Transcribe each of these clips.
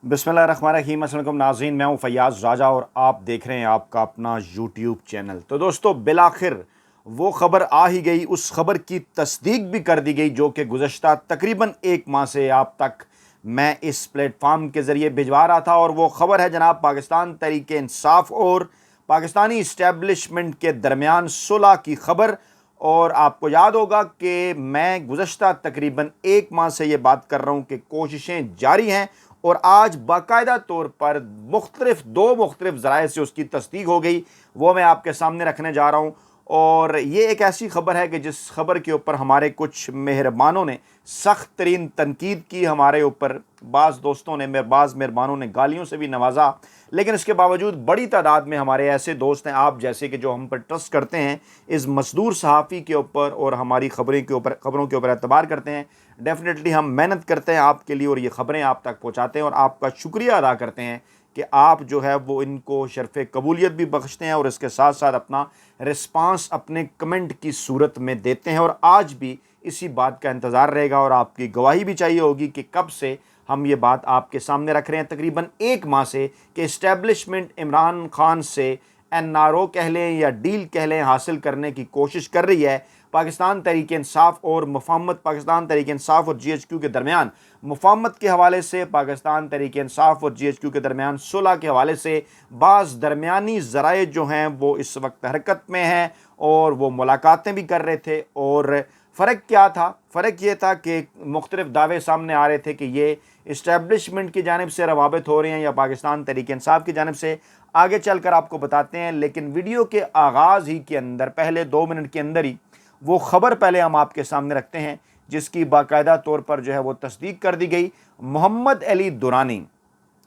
बिस्मिल्लाहिर्रहमानिर्रहीम। अस्सलाम वालेकुम नाज़रीन, मैं हूँ फ़ैयाज़ राजा और आप देख रहे हैं आपका अपना यूट्यूब चैनल। तो दोस्तों, बिलाखिर वो ख़बर आ ही गई, उस ख़बर की तस्दीक भी कर दी गई जो कि गुज़श्ता तकरीबन एक माह से आप तक मैं इस प्लेटफार्म के ज़रिए भिजवा रहा था। और वो ख़बर है जनाब पाकिस्तान तहरीक इंसाफ और पाकिस्तानी इस्टेब्लिशमेंट के दरमियान सुलह की ख़बर। और आपको याद होगा कि मैं गुज़श्ता तकरीबन एक माह से ये बात कर रहा हूँ कि कोशिशें जारी हैं और आज बाकायदा तौर पर दो मुख्तलिफ ज़राए से उसकी तस्दीक हो गई। वो मैं आपके सामने रखने जा रहा हूँ। और ये एक ऐसी ख़बर है कि जिस ख़बर के ऊपर हमारे कुछ मेहरबानों ने सख्त तरीन तनकीद की, हमारे ऊपर बाज़ दोस्तों ने, बाज़ मेहरबानों ने गालियों से भी नवाजा, लेकिन इसके बावजूद बड़ी तादाद में हमारे ऐसे दोस्त हैं आप जैसे कि जो हम पर ट्रस्ट करते हैं इस मजदूर सहाफ़ी के ऊपर और हमारी खबरों के ऊपर एतबार करते हैं। डेफिनेटली हम मेहनत करते हैं आपके लिए और ये ख़बरें आप तक पहुँचाते हैं और आपका शुक्रिया अदा करते हैं कि आप जो है वो इनको शर्फ़ कबूलियत भी बख्शते हैं और इसके साथ साथ अपना रिस्पांस अपने कमेंट की सूरत में देते हैं। और आज भी इसी बात का इंतज़ार रहेगा और आपकी गवाही भी चाहिए होगी कि कब से हम ये बात आपके सामने रख रहे हैं, तकरीबन एक माह से, कि इस्टेब्लिशमेंट इमरान खान से एनआरओ कह लें या डील कह लें हासिल करने की कोशिश कर रही है। पाकिस्तान तहरीक इंसाफ और मुफाहमत, पाकिस्तान तहरीक इंसाफ और GHQ के दरमियान मुफाहमत के हवाले से, पाकिस्तान तहरीक इंसाफ और GHQ के दरमियान सुलह के हवाले से बाज़ दरमियानी ज़राए जो हैं वो इस वक्त हरकत में हैं और वो मुलाकातें भी कर रहे थे। और फ़र्क क्या था? फ़र्क ये था कि मुख्तलिफ दावे सामने आ रहे थे कि ये इस्टेब्लिशमेंट की जानिब से रवाबित हो रहे हैं या पाकिस्तान तहरीक इंसाफ की जानिब से। आगे चलकर आपको बताते हैं, लेकिन वीडियो के आगाज़ ही के अंदर पहले 2 मिनट के अंदर ही वो ख़बर पहले हम आपके सामने रखते हैं जिसकी बाकायदा तौर पर जो है वो तस्दीक कर दी गई। मोहम्मद अली दुरानी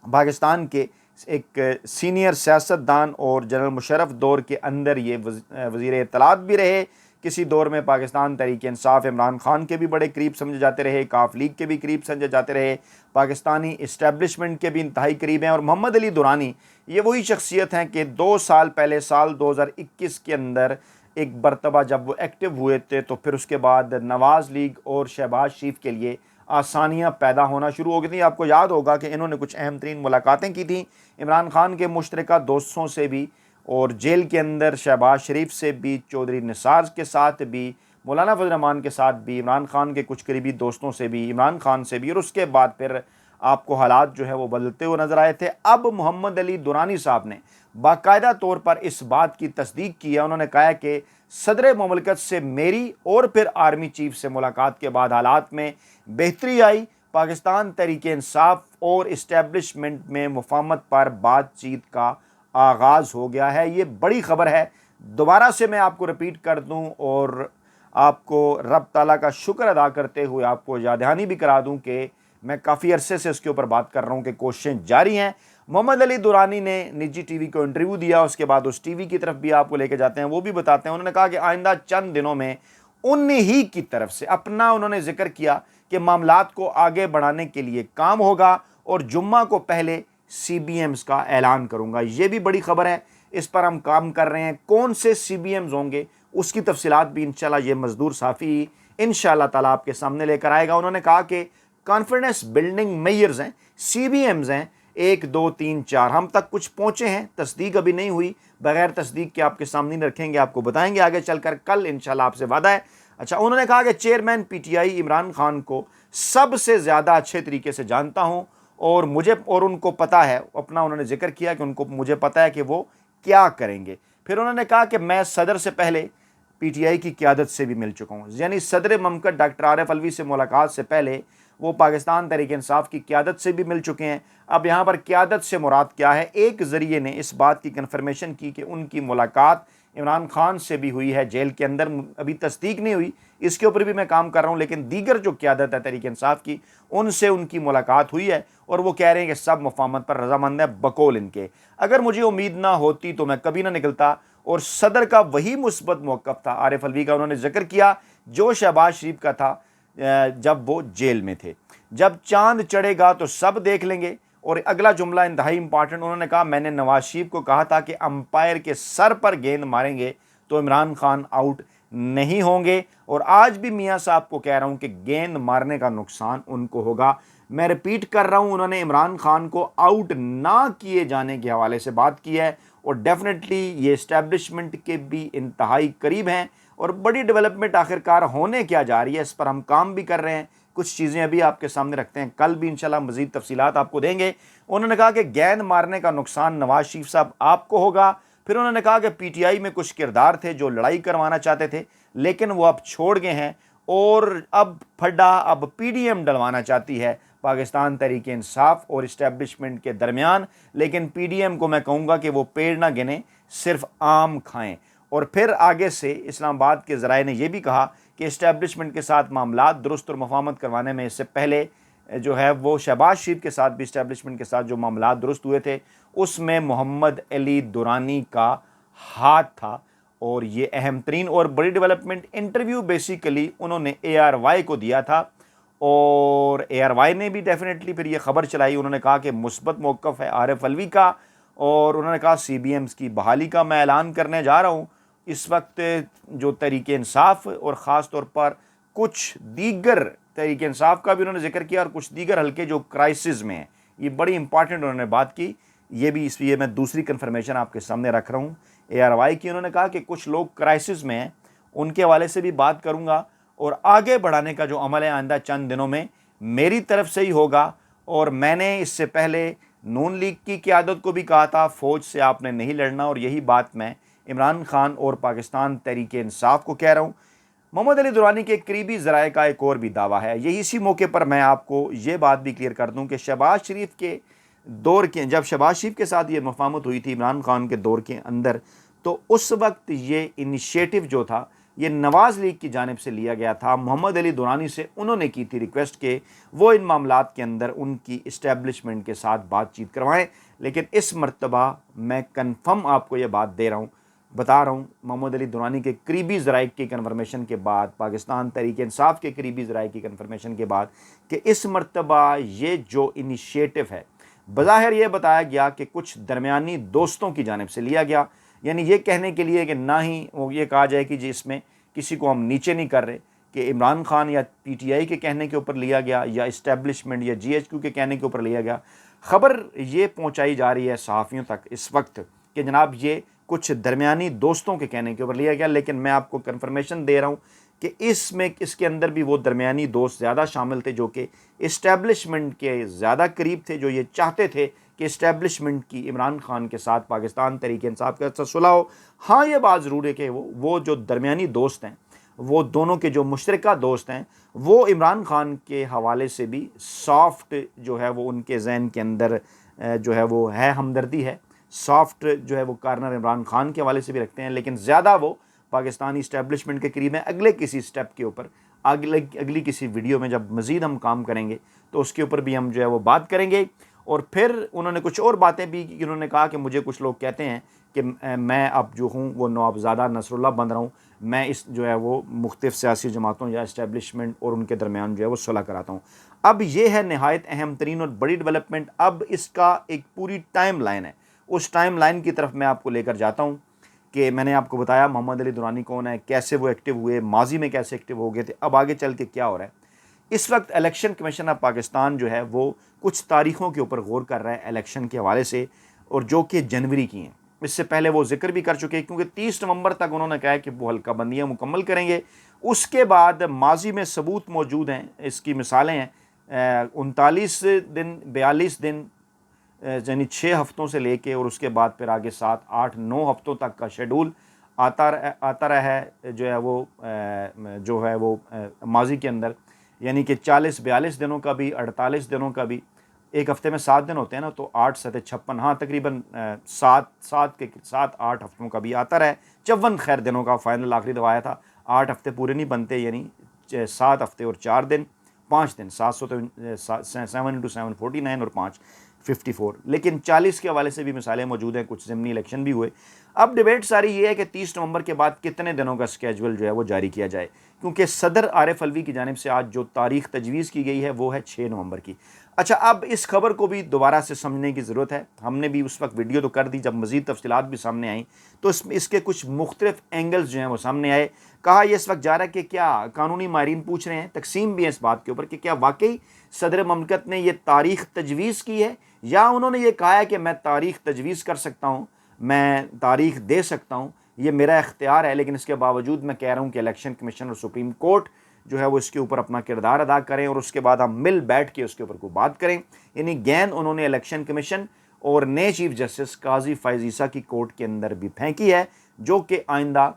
पाकिस्तान के एक सीनियर सियासतदान और जनरल मुशर्रफ दौर के अंदर ये वज़ीर इत्तलात भी रहे। किसी दौर में पाकिस्तान तहरीक इंसाफ इमरान खान के भी बड़े करीब समझे जाते रहे, काफ लीग के भी करीब समझे जाते रहे, पाकिस्तानी इस्टेब्लिशमेंट के भी इंतहाई करीब हैं। और मोहम्मद अली दुरानी ये वही शख्सियत हैं कि 2 साल पहले साल 2021 के अंदर एक मरतबा जब वो एक्टिव हुए थे तो फिर उसके बाद नवाज़ लीग और शहबाज शरीफ के लिए आसानियाँ पैदा होना शुरू हो गई थी। आपको याद होगा कि इन्होंने कुछ अहम तरीन मुलाकातें की थी इमरान खान के मुश्तरका दोस्तों से भी, और जेल के अंदर शहबाज शरीफ से भी, चौधरी निसार के साथ भी, मौलाना फजल रहमान के साथ भी, इमरान खान के कुछ करीबी दोस्तों से भी, इमरान खान से भी। और उसके बाद फिर आपको हालात जो है वो बदलते हुए नज़र आए थे। अब मोहम्मद अली दुरानी साहब ने बाकायदा तौर पर इस बात की तस्दीक की है। उन्होंने कहा है कि सदर ममलकत से मेरी और फिर आर्मी चीफ से मुलाकात के बाद हालात में बेहतरी आई। पाकिस्तान तहरीक इंसाफ और इस्टेब्लिशमेंट में मुफाहमत पर बातचीत का आगाज़ हो गया है। ये बड़ी ख़बर है। दोबारा से मैं आपको रिपीट कर दूं और आपको रब ताला का शुक्र अदा करते हुए आपको याद दहानी भी करा दूं कि मैं काफ़ी अरसे से इसके ऊपर बात कर रहा हूं कि कोशिशें जारी हैं। मोहम्मद अली दुरानी ने निजी टीवी को इंटरव्यू दिया, उसके बाद उस टीवी की तरफ भी आपको लेके जाते हैं, वो भी बताते हैं। उन्होंने कहा कि आइंदा चंद दिनों में उन्हीं ही की तरफ से अपना उन्होंने जिक्र किया कि मामलात को आगे बढ़ाने के लिए काम होगा और जुम्मा को पहले CBMs का ऐलान करूंगा। ये भी बड़ी खबर है, इस पर हम काम कर रहे हैं। कौन से CBMs होंगे उसकी तफसीलात भी इंशाल्लाह ये मजदूर साफ़ी इंशाल्लाह ताला आपके सामने लेकर आएगा। उन्होंने कहा कि कॉन्फिडेंस बिल्डिंग मेयर्स हैं, CBMs हैं 1 2 3 4, हम तक कुछ पहुंचे हैं, तस्दीक अभी नहीं हुई, बगैर तस्दीक के आपके सामने रखेंगे, आपको बताएंगे आगे चलकर, कल इंशाल्लाह आपसे वादा है। अच्छा, उन्होंने कहा कि चेयरमैन PTI इमरान खान को सबसे ज़्यादा अच्छे तरीके से जानता हूँ और उनको पता है, अपना उन्होंने जिक्र किया कि मुझे पता है कि वो क्या करेंगे। फिर उन्होंने कहा कि मैं सदर से पहले PTI की क़यादत से भी मिल चुका हूँ, यानी सदर ममलकत डॉक्टर आरिफ अलवी से मुलाकात से पहले वो पाकिस्तान तहरीक इंसाफ की क़यादत से भी मिल चुके हैं। अब यहाँ पर क़यादत से मुराद क्या है? एक ज़रिए ने इस बात की कन्फर्मेशन की कि उनकी मुलाकात इमरान खान से भी हुई है जेल के अंदर, अभी तस्दीक नहीं हुई, इसके ऊपर भी मैं काम कर रहा हूँ, लेकिन दीगर जो क़यादत है तहरीक इंसाफ की उनसे उनकी मुलाकात हुई है और वो कह रहे हैं कि सब मुफाहमत पर रजामंद है बकौल इनके। अगर मुझे उम्मीद ना होती तो मैं कभी ना निकलता। और सदर का वही मुस्बत मौक़िफ़ था आरिफ अलवी का, उन्होंने जिक्र किया जो शहबाज शरीफ का था जब वो जेल में थे। जब चांद चढ़ेगा तो सब देख लेंगे। और अगला जुमला इंतहाई इंपॉर्टेंट, उन्होंने कहा मैंने नवाज शरीफ को कहा था कि अंपायर के सर पर गेंद मारेंगे तो इमरान खान आउट नहीं होंगे, और आज भी मियाँ साहब को कह रहा हूँ कि गेंद मारने का नुकसान उनको होगा। मैं रिपीट कर रहा हूँ, उन्होंने इमरान खान को आउट ना किए जाने के हवाले से बात की है और डेफिनेटली ये इस्टेब्लिशमेंट के भी इंतहाई करीब हैं और बड़ी डेवलपमेंट आखिरकार होने क्या जा रही है इस पर हम काम भी कर रहे हैं। कुछ चीज़ें अभी आपके सामने रखते हैं, कल भी इंशाल्लाह मज़ीद तफसीलात आपको देंगे। उन्होंने कहा कि गेंद मारने का नुकसान नवाज शरीफ साहब आपको होगा। फिर उन्होंने कहा कि पीटीआई में कुछ किरदार थे जो लड़ाई करवाना चाहते थे लेकिन वो अब छोड़ गए हैं और अब फड्डा अब पीडीएम डलवाना चाहती है पाकिस्तान तहरीक इंसाफ और इस्टेब्लिशमेंट के दरमियान। लेकिन पीडीएम को मैं कहूँगा कि वो पेड़ ना गिने, सिर्फ आम खाएं। और फिर आगे से इस्लामाबाद के ज़राए ने यह भी कहा कि इस्टेब्लिशमेंट के साथ मामला दुरुस्त और मफाहमत करवाने में इससे पहले जो है वो शहबाज शरीफ के साथ भी इस्टेब्लिशमेंट के साथ जो मामला दुरुस्त हुए थे उसमें मोहम्मद अली दुरानी का हाथ था। और ये अहम तरीन और बड़ी डेवलपमेंट इंटरव्यू बेसिकली उन्होंने ARY को दिया था और ARY ने भी डेफिनेटली फिर ये खबर चलाई। उन्होंने कहा कि मुस्बत मौक़िफ़ है आरिफ अलवी का और उन्होंने कहा CBMs की बहाली का मैं ऐलान करने जा रहा हूँ। इस वक्त जो तहरीक इंसाफ और ख़ास तौर पर कुछ दीगर तहरीक इंसाफ का भी उन्होंने जिक्र किया और कुछ दीगर हल्के जो क्राइसिस में हैं, ये बड़ी इंपॉर्टेंट उन्होंने बात की। ये भी इसलिए मैं दूसरी कन्फर्मेशन आपके सामने रख रहा हूँ ARY की। उन्होंने कहा कि कुछ लोग क्राइसिस में हैं, उनके हवाले से भी बात करूँगा और आगे बढ़ाने का जो अमल है आइंदा चंद दिनों में मेरी तरफ से ही होगा। और मैंने इससे पहले नून लीग की क़यादत को भी कहा था फ़ौज से आपने नहीं लड़ना और यही बात मैं इमरान खान और पाकिस्तान तहरीक इंसाफ को कह रहा हूँ। मोहम्मद अली दुरानी के करीबी ज़राए का एक और भी दावा है, यही इसी मौके पर मैं आपको ये बात भी क्लियर कर दूँ कि शहबाज शरीफ के दौर के जब शहबाज शरीफ के साथ ये मुफाहमत हुई थी इमरान खान के दौर के अंदर, तो उस वक्त ये इनिशिएटिव जो था ये नवाज़ लीग की जानिब से लिया गया था। मोहम्मद अली दुरानी से उन्होंने की थी रिक्वेस्ट के वो इन मामलात के अंदर उनकी इस्टेब्लिशमेंट के साथ बातचीत करवाएं। लेकिन इस मरतबा मैं कन्फर्म आपको ये बात दे रहा हूँ, बता रहा हूँ, मोहम्मद अली दुरानी के करीबी ज़राए की कन्फर्मेशन के बाद, पाकिस्तान तहरीक इंसाफ के करीबी ज़राए की कन्फर्मेशन के बाद कि इस मरतबा ये जो इनिशिएटिव है बज़ाहिर ये बताया गया कि कुछ दरमियानी दोस्तों की जानिब से लिया गया। यानी ये कहने के लिए कि ना ही वो ये कहा जाए कि जी इसमें किसी को हम नीचे नहीं कर रहे, कि इमरान खान या PTI के कहने के ऊपर लिया गया या इस्टेब्लिशमेंट या GHQ के कहने के ऊपर लिया गया। ख़बर ये पहुंचाई जा रही है सहाफ़ियों तक इस वक्त कि जनाब ये कुछ दरमियानी दोस्तों के कहने के ऊपर लिया गया। लेकिन मैं आपको कन्फर्मेशन दे रहा हूँ कि इसके अंदर भी वो दरमियानी दोस्त ज़्यादा शामिल थे जो कि इस्टेब्लिशमेंट के ज़्यादा करीब थे, जो ये चाहते थे कि इस्टेब्लिशमेंट की इमरान खान के साथ पाकिस्तान तहरीक इंसाफ का सुलह हो। हाँ, ये बात ज़रूर है कि वो जो दरमियानी दोस्त हैं, वो दोनों के जो मुश्तरका दोस्त हैं, वो इमरान खान के हवाले से भी सॉफ्ट जो है वो उनके जहन के अंदर जो है वो है हमदर्दी है, सॉफ्ट जो है वो कार्नर इमरान खान के हवाले से भी रखते हैं। लेकिन ज़्यादा वो पाकिस्तानी इस्टेब्लिशमेंट के करीब हैं। अगले किसी स्टेप के ऊपर अगली किसी वीडियो में जब मज़ीद हम काम करेंगे तो उसके ऊपर भी हम जो है वो बात करेंगे। और फिर उन्होंने कुछ और बातें भी की। उन्होंने कहा कि मुझे कुछ लोग कहते हैं कि मैं अब जो हूँ वो नवाबज़ादा नसरुल्लाह बन रहा हूँ, मैं इस जो है वो मुख्तलिफ़ सियासी जमातों या इस्टेब्लिशमेंट और उनके दरमियान जो है वो सुलह कराता हूँ। अब ये है नहायत अहम तरीन और बड़ी डेवलपमेंट। अब इसका एक पूरी टाइम लाइन है, उस टाइम लाइन की तरफ मैं आपको लेकर जाता हूँ कि मैंने आपको बताया मोहम्मद अली दुरानी कौन है, कैसे वो एक्टिव हुए, माजी में कैसे एक्टिव हो गए थे, अब आगे चल के क्या हो रहा है। इस वक्त इलेक्शन कमीशन ऑफ पाकिस्तान जो है वो कुछ तारीख़ों के ऊपर गौर कर रहा है इलेक्शन के हवाले से, और जो कि जनवरी की हैं। इससे पहले वो जिक्र भी कर चुके हैं क्योंकि 30 नवंबर तक उन्होंने कहा है कि वो हल्का बंदियाँ मुकम्मल करेंगे। उसके बाद माजी में सबूत मौजूद हैं, इसकी मिसालें हैं 39 दिन, 42 दिन, यानी 6 हफ़्तों से लेके और उसके बाद फिर आगे 7, 8, 9 हफ़्तों तक का शेड्यूल आता रहा है जो है वो माजी के अंदर, यानी कि 40-42 दिनों का भी, 48 दिनों का भी। एक हफ़्ते में 7 दिन होते हैं ना, तो 8 7 56, हाँ तकरीबन 7-8 हफ़्तों का भी आता रहा है। 54 खैर दिनों का फाइनल आखिरी दफ़ा आया था। 8 हफ़्ते पूरे नहीं बनते, यानी 7 हफ़्ते और 4 दिन, 5 दिन, 700 तो 7 × 7 49 और 5 54। लेकिन 40 के हवाले से भी मिसालें मौजूद हैं, कुछ ज़िमनी इलेक्शन भी हुए। अब डिबेट सारी ये है कि 30 नवंबर के बाद कितने दिनों का स्केजुअल जो है वो जारी किया जाए, क्योंकि सदर आरिफ अलवी की जानिब से आज जो तारीख़ तजवीज़ की गई है वो है 6 नवंबर की। अच्छा, अब इस खबर को भी दोबारा से समझने की ज़रूरत है। हमने भी उस वक्त वीडियो तो कर दी, जब मज़ीद तफसीलात भी सामने आई तो इसके कुछ मुख्तलिफ एंगल्स जो हैं वो सामने आए। कहा यह इस वक्त जा रहा है कि क्या कानूनी माहिरीन पूछ रहे हैं, तकसीम भी है इस बात के ऊपर कि क्या वाकई सदर ममलकत ने यह तारीख़ तजवीज़ की है, या उन्होंने ये कहा है कि मैं तारीख़ तजवीज़ कर सकता हूँ, मैं तारीख़ दे सकता हूँ, ये मेरा इख्तियार है। लेकिन इसके बावजूद मैं कह रहा हूँ कि इलेक्शन कमीशन और सुप्रीम कोर्ट जो है वो इसके ऊपर अपना किरदार अदा करें और उसके बाद हम मिल बैठ के उसके ऊपर कोई बात करें। यानी गेंद उन्होंने इलेक्शन कमीशन और नए चीफ जस्टिस काजी फैज़ ईसा की कोर्ट के अंदर भी फेंकी है, जो कि आइंदा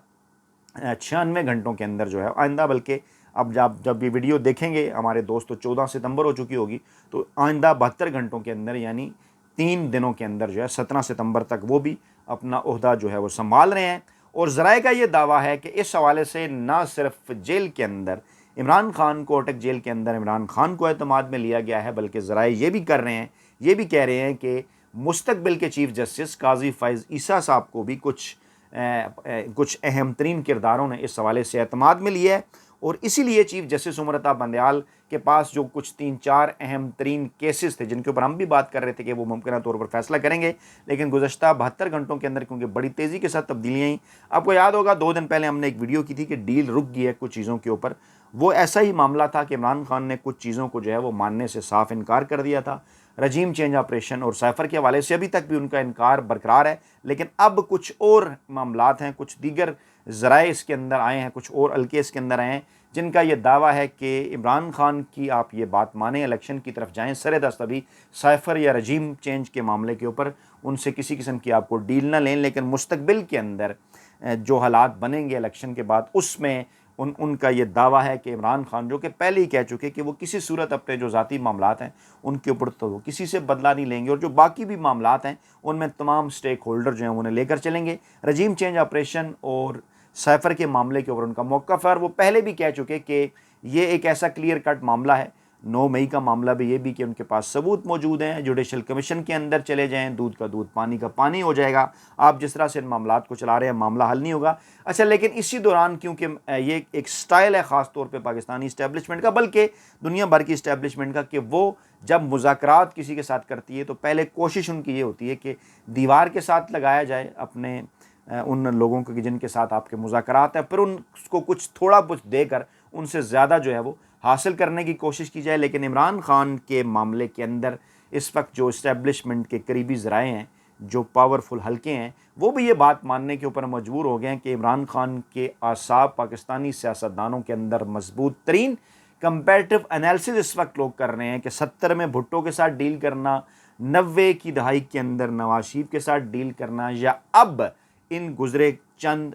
96 घंटों के अंदर जो है, आइंदा बल्कि अब जब ये वीडियो देखेंगे हमारे दोस्त तो 14 सितंबर हो चुकी होगी, तो आइंदा 72 घंटों के अंदर यानी 3 दिनों के अंदर जो है 17 सितंबर तक वो भी अपना ओहदा जो है वो संभाल रहे हैं। और ज़राए का ये दावा है कि इस हवाले से ना सिर्फ जेल के अंदर इमरान खान को, अटक जेल के अंदर इमरान खान को एतमाद में लिया गया है, बल्कि ज़राए ये भी कर रहे हैं, ये भी कह रहे हैं कि मुस्तकबिल के चीफ जस्टिस काजी फैज़ ईसा साहब को भी कुछ अहम तरीन किरदारों ने इस हवाले से एतमाद में लिया है। और इसीलिए चीफ जस्टिस उमर अता बंदयाल के पास जो कुछ 3-4 अहम तरीन केसेस थे, जिनके ऊपर हम भी बात कर रहे थे कि वो मुमकिन तौर पर फैसला करेंगे, लेकिन गुज़श्ता 72 घंटों के अंदर क्योंकि बड़ी तेज़ी के साथ तब्दीलियाँ आई। आपको याद होगा 2 दिन पहले हमने एक वीडियो की थी कि डील रुक गई है कुछ चीज़ों के ऊपर। वो ऐसा ही मामला था कि इमरान खान ने कुछ चीज़ों को जो है वो मानने से साफ इनकार कर दिया था। रजीम चेंज ऑपरेशन और साइफ़र के हवाले से अभी तक भी उनका इनकार बरकरार है, लेकिन अब कुछ और मामलात हैं, कुछ दीगर ज़राए इसके अंदर आए हैं, कुछ और हल्के इसके अंदर आए हैं, जिनका ये दावा है कि इमरान खान की आप ये बात मानें, इलेक्शन की तरफ जाएं, सरेदस्त अभी साइफ़र या रजीम चेंज के मामले के ऊपर उनसे किसी किस्म की आपको डील ना लें, लेकिन मुस्तकबिल के अंदर जो हालात बनेंगे इलेक्शन के बाद, उसमें उनका ये दावा है कि इमरान खान, जो कि पहले ही कह चुके कि वो किसी सूरत अपने जो ज़ाती मामलात हैं उनके ऊपर तो वो किसी से बदला नहीं लेंगे, और जो बाकी भी मामलात हैं उनमें तमाम स्टेक होल्डर जो हैं उन्हें लेकर चलेंगे। रजीम चेंज ऑपरेशन और साइफ़र के मामले के ऊपर उनका मौक़िफ़ है, और वो पहले भी कह चुके कि ये एक ऐसा क्लियर कट मामला है। 9 मई का मामला भी ये भी कि उनके पास सबूत मौजूद हैं, जुडिशल कमीशन के अंदर चले जाएं, दूध का दूध पानी का पानी हो जाएगा। आप जिस तरह से इन मामलात को चला रहे हैं मामला हल नहीं होगा। अच्छा, लेकिन इसी दौरान क्योंकि ये एक स्टाइल है ख़ास तौर पे पाकिस्तानी इस्टेब्लिशमेंट का, बल्कि दुनिया भर की इस्टेब्लिशमेंट का, कि वो जब मुज़ाकरात किसी के साथ करती है तो पहले कोशिश उनकी ये होती है कि दीवार के साथ लगाया जाए अपने उन लोगों को कि जिनके साथ आपके मुज़ाकरात हैं, फिर उनको कुछ थोड़ा कुछ देकर उनसे ज़्यादा जो है वो हासिल करने की कोशिश की जाए। लेकिन इमरान खान के मामले के अंदर इस वक्त जो इस्टेब्लिशमेंट के करीबी ज़राए हैं, जो पावरफुल हल्के हैं, वो भी ये बात मानने के ऊपर मजबूर हो गए हैं कि इमरान खान के आसाब पाकिस्तानी सियासतदानों के अंदर मजबूत तरीन कंपैरेटिव एनालिसिस इस वक्त लोग कर रहे हैं कि 70 में भुट्टो के साथ डील करना, 90 की दहाई के अंदर नवाज शरीफ के साथ डील करना, या अब इन गुज़रे चंद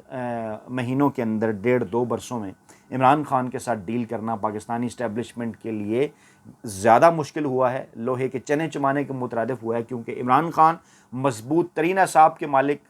महीनों के अंदर 1.5-2 बरसों में इमरान खान के साथ डील करना पाकिस्तानी इस्टेब्लिशमेंट के लिए ज़्यादा मुश्किल हुआ है, लोहे के चने चबाने के मुतरादिफ हुआ है। क्योंकि इमरान खान मजबूत तरीन असाब के मालिक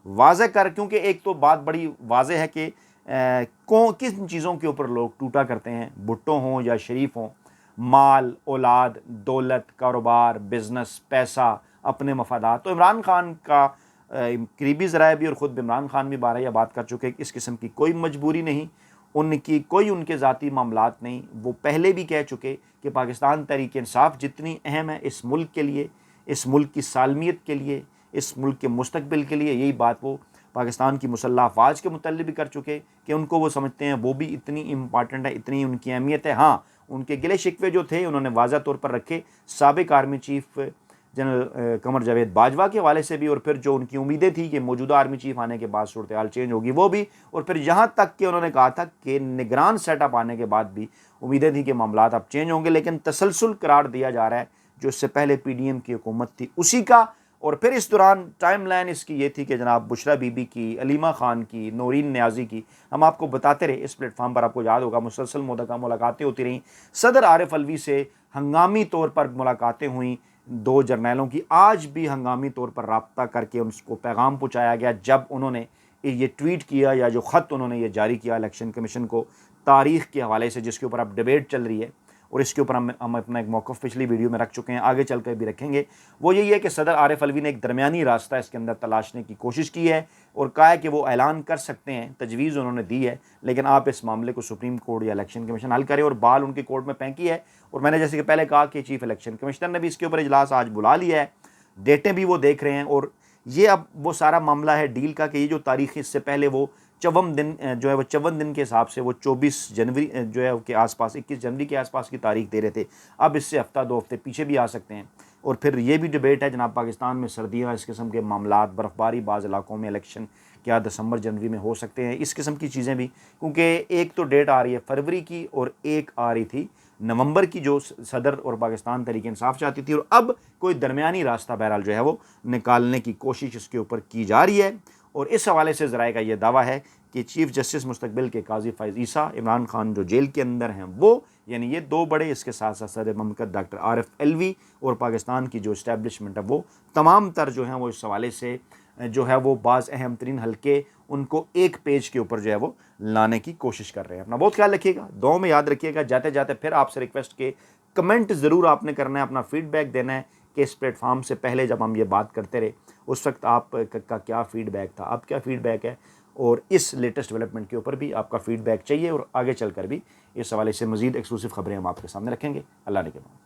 वाज़े कर, क्योंकि एक तो बात बड़ी वाज़े है कि किन चीज़ों के ऊपर लोग टूटा करते हैं, भुट्टो हों या शरीफ हों, माल, औलाद, दौलत, कारोबार, बिज़नेस, पैसा, अपने मफादात। तो इमरान खान का करीबी ज़राए भी और ख़ुद इमरान खान भी बारह बात कर चुके कि इस किस्म की कोई मजबूरी नहीं, उनकी कोई उनके ज़ाती मामलात नहीं। वो पहले भी कह चुके कि पाकिस्तान तहरीक इंसाफ जितनी अहम है इस मुल्क के लिए, इस मुल्क की सालमियत के लिए, इस मुल्क के मुस्तकबिल के लिए, यही बात वो पाकिस्तान की मुसल्लह अफ़वाज के मुतल्लिक़ भी कर चुके कि उनको वो समझते हैं वो भी इतनी इम्पॉर्टेंट है, इतनी उनकी अहमियत है। हाँ, उनके गिले शिकवे जो थे उन्होंने वाज़ा तौर पर रखे साबिक़ army chief general Qamar Javed Bajwa के हवाले से भी, और फिर जो उनकी उम्मीदें थी कि मौजूदा आर्मी चीफ आने के बाद सूरत हाल चेंज होगी वो भी, और फिर यहाँ तक कि उन्होंने कहा था कि निगरान सेटअप आने के बाद भी उम्मीदें थी कि मामलात अब चेंज होंगे, लेकिन तसलसल करार दिया जा रहा है जो इससे पहले PDM की हुकूमत थी उसी का। और फिर इस दौरान टाइम लाइन इसकी ये थी कि जनाब बुशरा बीबी की, अलीमा खान की, नौरीन न्याजी की, हम आपको बताते रहे इस प्लेटफॉर्म पर, आपको याद होगा मुसलसल मुलाकातें होती रहीं। सदर आरिफ अलवी से हंगामी तौर पर मुलाकातें हुई 2 जर्नैलों की, आज भी हंगामी तौर पर रब्ता करके उनको पैगाम पहुँचाया गया जब उन्होंने ये ट्वीट किया या जो ख़त उन्होंने ये जारी किया इलेक्शन कमीशन को तारीख़ के हवाले से, जिसके ऊपर अब डिबेट चल रही है और इसके ऊपर हम अपना एक मौक़िफ़ पिछली वीडियो में रख चुके हैं, आगे चल कर भी रखेंगे। वो यही है कि सदर आरिफ अलवी ने एक दरमियानी रास्ता इसके अंदर तलाशने की कोशिश की है और कहा है कि वो ऐलान कर सकते हैं, तजवीज़ उन्होंने दी है, लेकिन आप इस मामले को सुप्रीम कोर्ट या इलेक्शन कमीशन हल करें, और बाल उनके कोर्ट में फेंकी है। और मैंने जैसे कि पहले कहा कि चीफ इलेक्शन कमिश्नर ने भी इसके ऊपर इजलास आज बुला लिया है, डेटें भी वो देख रहे हैं, और ये अब वो सारा मामला है डील का कि ये जो तारीख़ इससे पहले वो 54 दिन जो है वो 54 दिन के हिसाब से वो 24 जनवरी जो है के आसपास 21 जनवरी के आसपास की तारीख दे रहे थे। अब इससे हफ्ता 2 हफ्ते पीछे भी आ सकते हैं। और फिर ये भी डिबेट है जनाब, पाकिस्तान में सर्दियाँ, इस किस्म के मामलात, बर्फ़बारी, बाज़ इलाकों में इलेक्शन क्या दिसंबर जनवरी में हो सकते हैं, इस किस्म की चीज़ें भी, क्योंकि एक तो डेट आ रही है फरवरी की और एक आ रही थी नवंबर की जो सदर और पाकिस्तान तहरीक इंसाफ चाहती थी, और अब कोई दरमियानी रास्ता बहरहाल जो है वो निकालने की कोशिश इसके ऊपर की जा रही है। और इस हवाले से ज़राए का ये दावा है कि चीफ़ जस्टिस मुस्तकबिल के काजी फ़ैज़ ईसा, इमरान खान जो जेल के अंदर हैं वो, यानी ये दो बड़े, इसके साथ साथ सदर ममलकत डॉक्टर आरिफ अलवी और पाकिस्तान की जो इस्टेब्लिशमेंट है वो तमाम तर जो हैं वो इस हवाले से जो है वो बाज़ अहम तरीन हल्के उनको एक पेज के ऊपर जो है वो लाने की कोशिश कर रहे हैं। अपना बहुत ख्याल रखिएगा, दुआओं में याद रखिएगा। जाते जाते फिर आपसे रिक्वेस्ट के कमेंट ज़रूर आपने करना है, अपना फीडबैक देना है कि इस प्लेटफॉर्म से पहले जब हम ये बात करते रहे उस वक्त आप का क्या फ़ीडबैक था, अब क्या फ़ीडबैक है, और इस लेटेस्ट डेवलपमेंट के ऊपर भी आपका फ़ीडबैक चाहिए। और आगे चलकर भी इस हवाले से मज़ीद एक्सक्लूसिव ख़बरें हम आपके सामने रखेंगे। अल्लाह ने के बाद।